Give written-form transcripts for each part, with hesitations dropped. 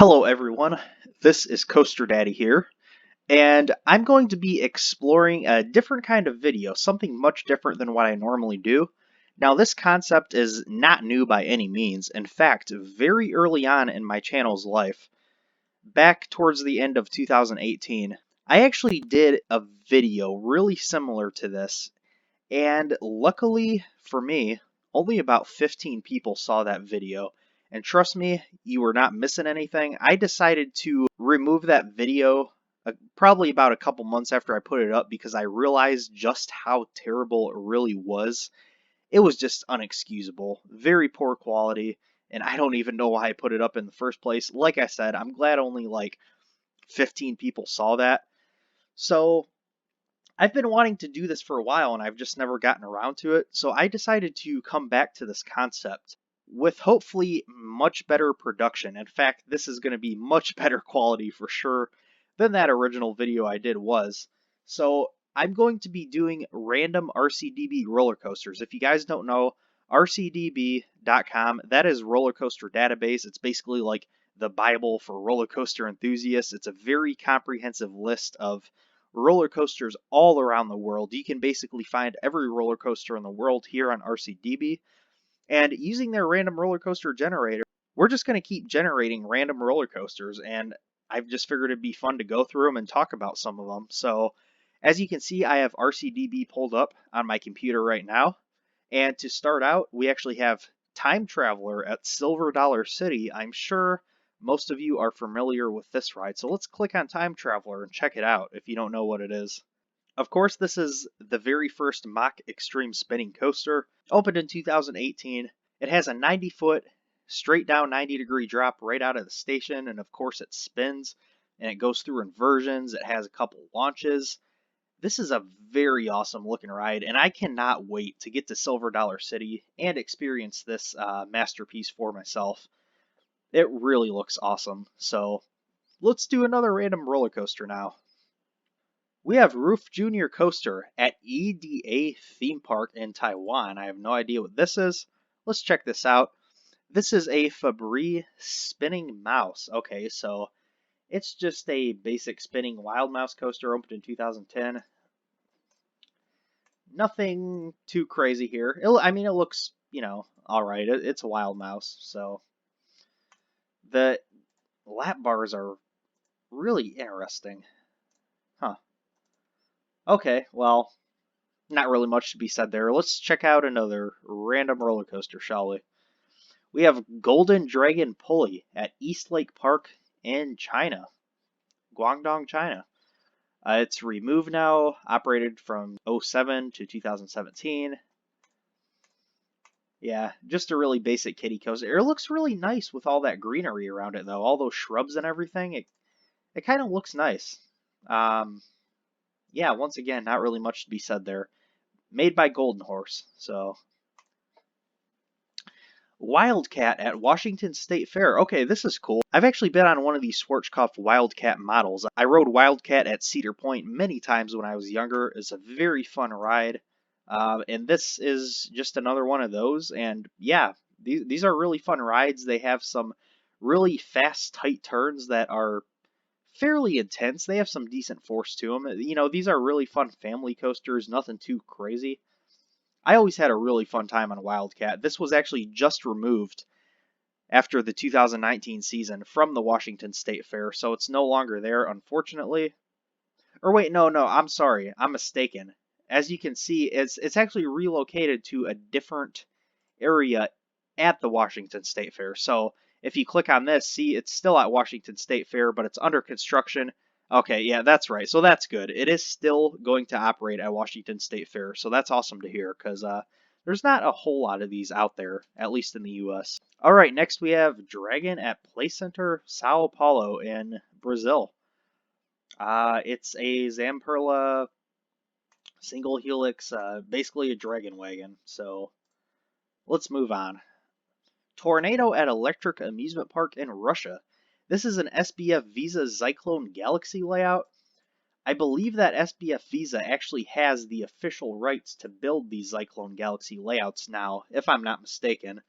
Hello everyone, this is Coaster Daddy here, and I'm going to be exploring a different kind of video, something much different than what I normally do. Now this concept is not new by any means. In fact, very early on in my channel's life, back towards the end of 2018, I actually did a video really similar to this, and luckily for me, only about 15 people saw that video. And trust me, you were not missing anything. I decided to remove that video probably about a couple months after I put it up because I realized just how terrible it really was. It was just unexcusable. Very poor quality. And I don't even know why I put it up in the first place. Like I said, I'm glad only like 15 people saw that. So I've been wanting to do this for a while and I've just never gotten around to it, so I decided to come back to this concept with hopefully much better production. In fact, this is going to be much better quality for sure than that original video I did was. So I'm going to be doing random RCDB roller coasters. If you guys don't know, RCDB.com, that is roller coaster database. It's basically like the Bible for roller coaster enthusiasts. It's a very comprehensive list of roller coasters all around the world. You can basically find every roller coaster in the world here on RCDB. And using their random roller coaster generator, we're just going to keep generating random roller coasters. And I've just figured it'd be fun to go through them and talk about some of them. So as you can see, I have RCDB pulled up on my computer right now. And to start out, we actually have Time Traveler at Silver Dollar City. I'm sure most of you are familiar with this ride, so let's click on Time Traveler and check it out if you don't know what it is. Of course, this is the very first Mach Extreme Spinning Coaster, opened in 2018. It has a 90-foot, straight down 90-degree drop right out of the station, and of course it spins, and it goes through inversions. It has a couple launches. This is a very awesome looking ride, and I cannot wait to get to Silver Dollar City and experience this masterpiece for myself. It really looks awesome. So let's do another random roller coaster now. We have Roof Junior Coaster at EDA Theme Park in Taiwan. I have no idea what this is. Let's check this out. This is a Fabry spinning mouse. Okay, so it's just a basic spinning wild mouse coaster opened in 2010. Nothing too crazy here. I mean, it looks, alright. It's a wild mouse, so the lap bars are really interesting. Huh. Okay, well, not really much to be said there. Let's check out another random roller coaster, shall we? We have Golden Dragon Pulley at East Lake Park in China, Guangdong, China. It's removed now, operated from 2007 to 2017. Yeah, just a really basic kiddie coaster. It looks really nice with all that greenery around it, though. All those shrubs and everything. It kind of looks nice. Yeah, once again, not really much to be said there. Made by Golden Horse, so. Wildcat at Washington State Fair. Okay, this is cool. I've actually been on one of these Schwarzkopf Wildcat models. I rode Wildcat at Cedar Point many times when I was younger. It's a very fun ride. And this is just another one of those. And yeah, these are really fun rides. They have some really fast, tight turns that are fairly intense. They have some decent force to them. These are really fun family coasters, nothing too crazy. I always had a really fun time on Wildcat. This was actually just removed after the 2019 season from the Washington State Fair, so it's no longer there, unfortunately. Or wait, no, I'm sorry. I'm mistaken. As you can see, it's actually relocated to a different area at the Washington State Fair. So if you click on this, see, it's still at Washington State Fair, but it's under construction. Okay, yeah, that's right. So that's good. It is still going to operate at Washington State Fair, so that's awesome to hear, because there's not a whole lot of these out there, at least in the U.S. All right, next we have Dragon at Play Center Sao Paulo in Brazil. It's a Zamperla single helix, basically a dragon wagon. So let's move on. Tornado at Electric Amusement Park in Russia. This is an SBF Visa Zyklon Galaxy layout. I believe that SBF Visa actually has the official rights to build these Zyklon Galaxy layouts now, if I'm not mistaken.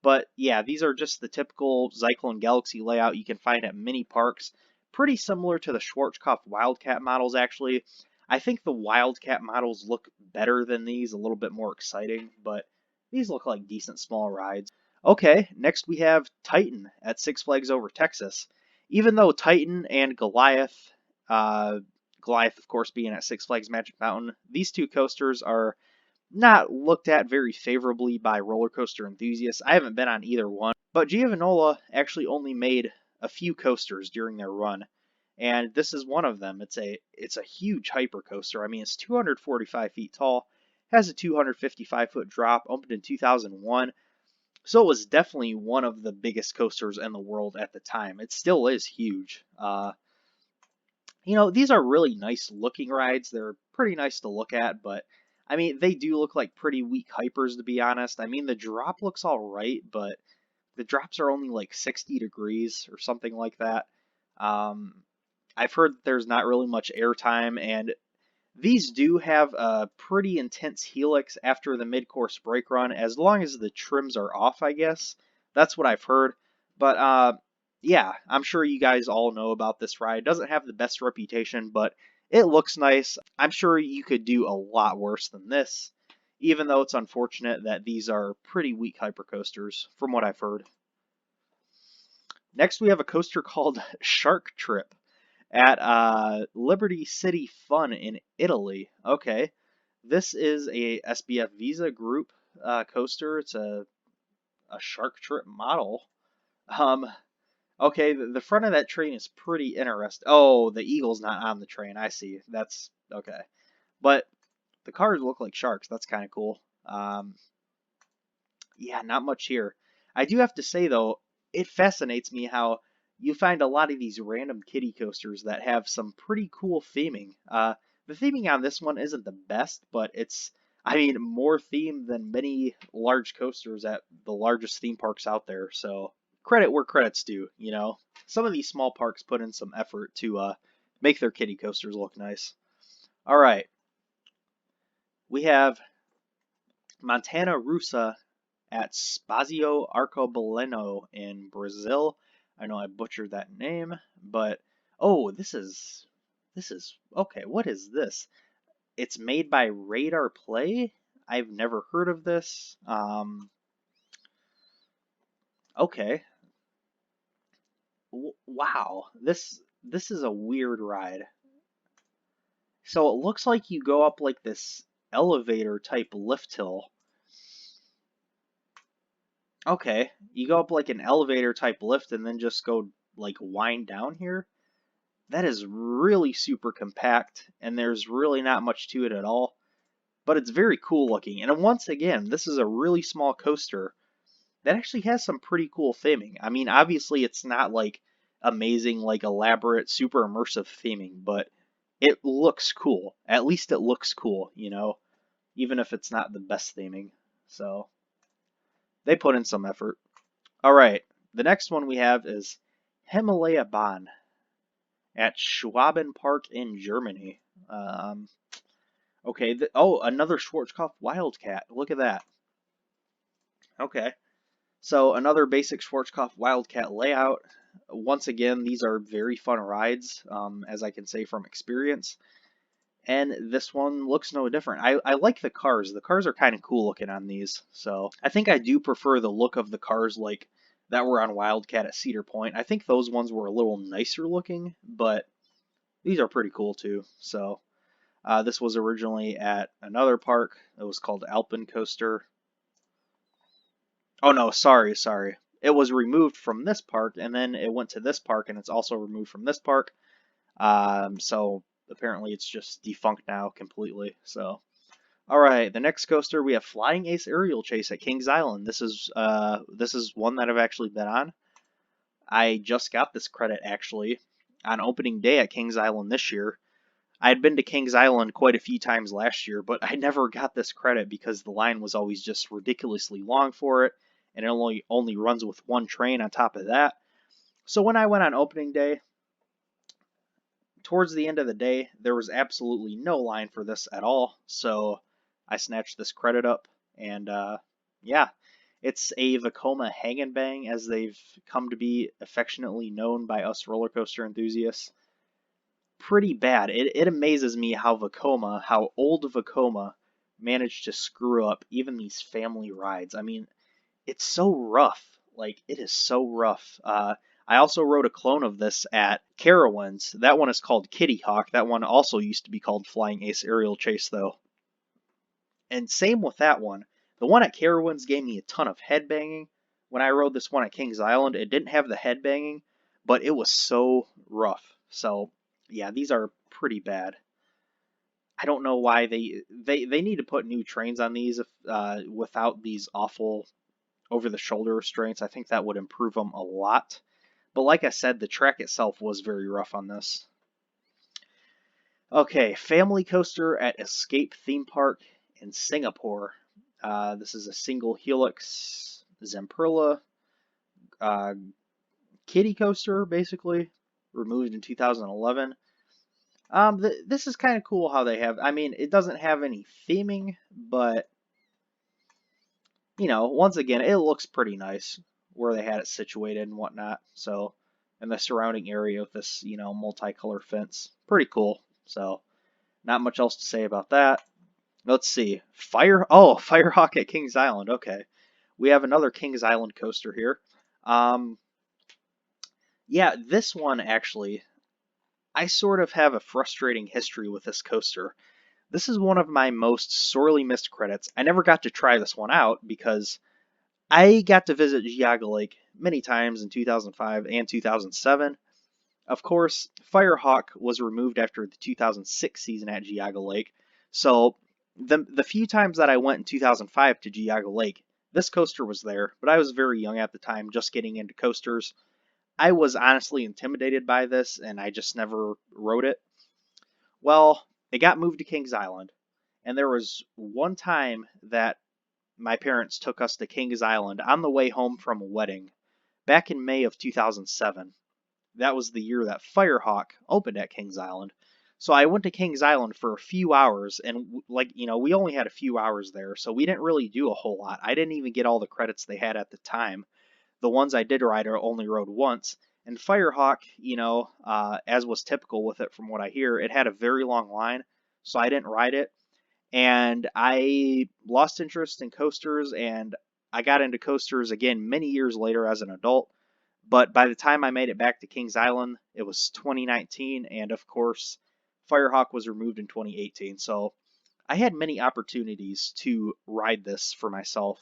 But yeah, these are just the typical Zyklon Galaxy layout you can find at many parks. Pretty similar to the Schwarzkopf Wildcat models, actually. I think the Wildcat models look better than these, a little bit more exciting, but these look like decent small rides. Okay, next we have Titan at Six Flags Over Texas. Even though Titan and Goliath, uh, Goliath of course being at Six Flags Magic Mountain, these two coasters are not looked at very favorably by roller coaster enthusiasts. I haven't been on either one, but Giovanola actually only made a few coasters during their run, and this is one of them. It's a huge hyper coaster. I mean, it's 245 feet tall, has a 255-foot drop, opened in 2001. So it was definitely one of the biggest coasters in the world at the time. It still is huge. These are really nice looking rides. They're pretty nice to look at, but I mean, they do look like pretty weak hypers, to be honest. I mean, the drop looks all right, but the drops are only like 60 degrees or something like that. Um, I've heard that there's not really much airtime, and these do have a pretty intense helix after the mid-course brake run, as long as the trims are off, I guess. That's what I've heard. But yeah, I'm sure you guys all know about this ride. It doesn't have the best reputation, but it looks nice. I'm sure you could do a lot worse than this, even though it's unfortunate that these are pretty weak hypercoasters, from what I've heard. Next, we have a coaster called Shark Trip at Liberty City Fun in Italy. Okay, this is a SBF Visa Group coaster. It's a Shark Trip model. Um, okay, the front of that train is pretty interesting. Oh, the eagle's not on the train. I see. That's okay, but the cars look like sharks. That's kind of cool. Yeah, not much here. I do have to say though, it fascinates me how you find a lot of these random kiddie coasters that have some pretty cool theming. The theming on this one isn't the best, but it's, I mean, more theme than many large coasters at the largest theme parks out there. So credit where credit's due. Some of these small parks put in some effort to make their kiddie coasters look nice. All right, we have Montana Russa at Spazio Arcobaleno in Brazil. I know I butchered that name, but oh, this is okay. What is this? It's made by Radar Play. I've never heard of this. Okay. Wow. This is a weird ride. So it looks like you go up like this elevator type lift hill. Okay, you go up like an elevator type lift and then just go like wind down here. That is really super compact and there's really not much to it at all, but it's very cool looking. And once again, this is a really small coaster that actually has some pretty cool theming. I mean, obviously it's not like amazing, like elaborate, super immersive theming, but it looks cool. At least it looks cool, even if it's not the best theming. So they put in some effort. All right, the next one we have is Himalaya Bahn at Schwaben Park in Germany. Okay, another Schwarzkopf Wildcat. Look at that. Okay, so another basic Schwarzkopf Wildcat layout. Once again, these are very fun rides, as I can say from experience. And this one looks no different. I like the cars. The cars are kind of cool looking on these. So I think I do prefer the look of the cars like that were on Wildcat at Cedar Point. I think those ones were a little nicer looking, but these are pretty cool too. So this was originally at another park. It was called Alpen Coaster. Oh no, sorry. It was removed from this park and then it went to this park and it's also removed from this park. So apparently it's just defunct now completely. So, all right, the next coaster we have Flying Ace Aerial Chase at Kings Island. This is one that I've actually been on. I just got this credit actually on opening day at Kings Island this year. I had been to Kings Island quite a few times last year, but I never got this credit because the line was always just ridiculously long for it, and it only runs with one train on top of that. So when I went on opening day, towards the end of the day, there was absolutely no line for this at all, so I snatched this credit up, and yeah, It's a Vekoma Hang and Bang, as they've come to be affectionately known by us roller coaster enthusiasts. Pretty bad. It amazes me how Vekoma, how old Vekoma, managed to screw up even these family rides. I mean, it's so rough. Like, it is so rough. I also rode a clone of this at Carowinds. That one is called Kitty Hawk. That one also used to be called Flying Ace Aerial Chase, though. And same with that one. The one at Carowinds gave me a ton of headbanging. When I rode this one at Kings Island, it didn't have the headbanging, but it was so rough. So, yeah, these are pretty bad. I don't know why they need to put new trains on these without these awful over-the-shoulder restraints. I think that would improve them a lot. But like I said, the track itself was very rough on this. Okay, family coaster at Escape Theme Park in Singapore. This is a single helix Zamperla kiddie coaster, basically, removed in 2011. This is kind of cool how they have. I mean, it doesn't have any theming, but you know, once again, it looks pretty nice where they had it situated and whatnot. So, and the surrounding area with this, you know, multicolor fence, pretty cool. So, not much else to say about that. Let's see, Firehawk at Kings Island. Okay, we have another Kings Island coaster here. Yeah, this one actually, I sort of have a frustrating history with this coaster. This is one of my most sorely missed credits. I never got to try this one out because I got to visit Geauga Lake many times in 2005 and 2007. Of course, Firehawk was removed after the 2006 season at Geauga Lake, so the few times that I went in 2005 to Geauga Lake, this coaster was there, but I was very young at the time, just getting into coasters. I was honestly intimidated by this, and I just never rode it. Well, it got moved to Kings Island, and there was one time that my parents took us to Kings Island on the way home from a wedding back in May of 2007. That was the year that Firehawk opened at Kings Island. So I went to Kings Island for a few hours, and like, you know, we only had a few hours there, so we didn't really do a whole lot. I didn't even get all the credits they had at the time. The ones I did ride I only rode once. And Firehawk, you know, as was typical with it from what I hear, it had a very long line, so I didn't ride it. And I lost interest in coasters, and I got into coasters again many years later as an adult. But by the time I made it back to Kings Island, it was 2019, and of course, Firehawk was removed in 2018. So I had many opportunities to ride this for myself,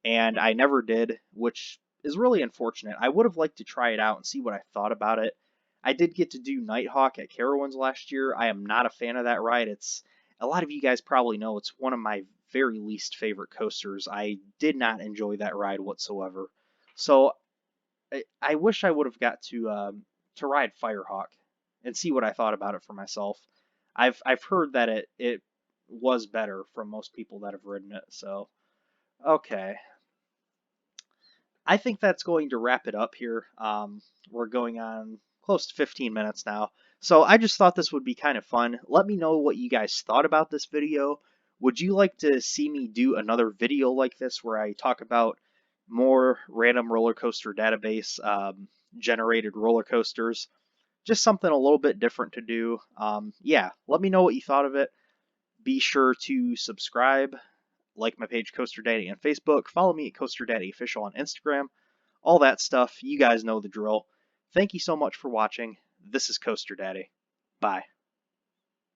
and I never did, which is really unfortunate. I would have liked to try it out and see what I thought about it. I did get to do Nighthawk at Carowinds last year. I am not a fan of that ride. It's a lot of you guys probably know it's one of my very least favorite coasters. I did not enjoy that ride whatsoever. So I wish I would have got to ride Firehawk and see what I thought about it for myself. I've heard that it was better from most people that have ridden it. So okay, I think that's going to wrap it up here. We're going on close to 15 minutes now. So I just thought this would be kind of fun. Let me know what you guys thought about this video. Would you like to see me do another video like this where I talk about more random roller coaster database generated roller coasters? Just something a little bit different to do. Yeah, let me know what you thought of it. Be sure to subscribe, like my page Coaster Daddy on Facebook, follow me at Coaster Daddy Official on Instagram, all that stuff. You guys know the drill. Thank you so much for watching. This is Coaster Daddy. Bye.